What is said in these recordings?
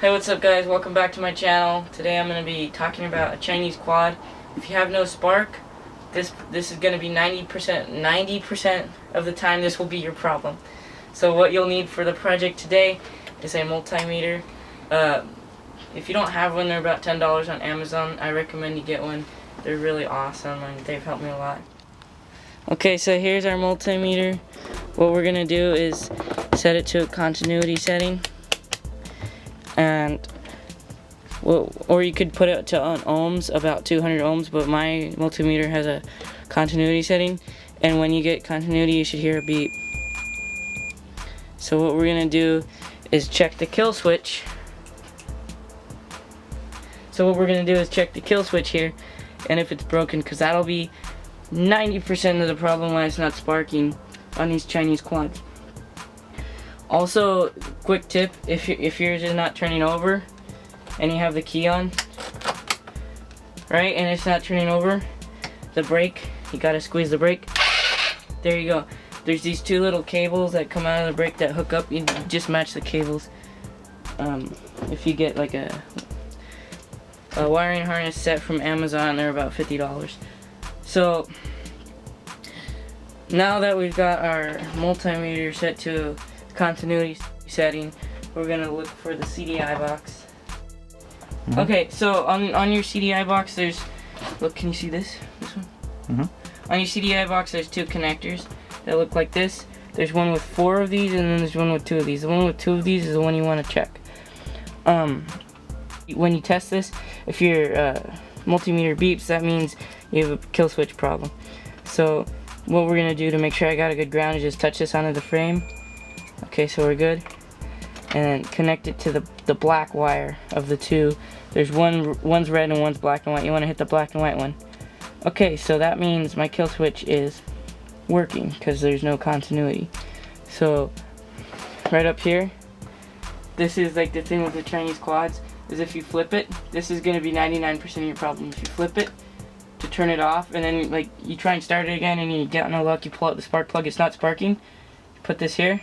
Hey, what's up guys? Welcome back to my channel. Today I'm going to be talking about a Chinese quad. If you have no spark, this is going to be 90% of the time this will be your problem. So what you'll need for the project today is a multimeter. If you don't have one, they're about $10 on Amazon. I recommend you get one. They're really awesome and they've helped me a lot. Okay, so here's our multimeter. What we're going to do is set it to a continuity setting. And or you could put it to on ohms, about 200 ohms, but my multimeter has a continuity setting, and when you get continuity you should hear a beep. So what we're gonna do is check the kill switch. Here, and if it's broken, because that'll be 90% of the problem why it's not sparking on these Chinese quads. Also, quick tip, if yours is not turning over and you have the key on, right, and it's not turning over, the brake, you gotta squeeze the brake. There you go. There's these two little cables that come out of the brake that hook up. You just match the cables. If you get like a wiring harness set from Amazon, they're about $50. So now that we've got our multimeter set to continuity setting, we're gonna look for the CDI box. Okay, so on your CDI box, there's, look, can you see this one? On your CDI box, there's two connectors that look like this. There's one with 4 of these, and then there's one with 2 of these. The one with 2 of these is the one you want to check. When you test this, if your multimeter beeps, that means you have a kill switch problem. So what we're gonna do to make sure I got a good ground is just touch this onto the frame. Okay, so we're good. And then connect it to the black wire of the two. There's one's red and one's black and white. You want to hit the black and white one. Okay, so that means my kill switch is working because there's no continuity. So right up here, this is like the thing with the Chinese quads, is if you flip it, this is going to be 99% of your problem. If you flip it to turn it off, and then like you try and start it again and you get no luck, you pull out the spark plug, it's not sparking, put this here.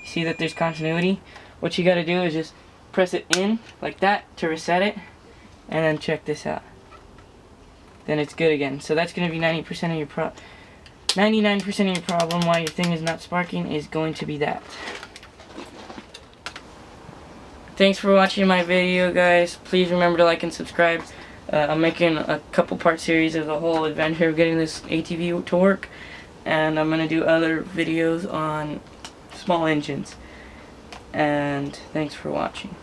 See that there's continuity. What you gotta do is just press it in like that to reset it, and then check this out. Then it's good again. So that's gonna be 99% of your problem why your thing is not sparking is going to be that. Thanks for watching my video, guys. Please remember to like and subscribe. I'm making a couple part series of the whole adventure of getting this ATV to work, and I'm gonna do other videos on small engines. And thanks for watching.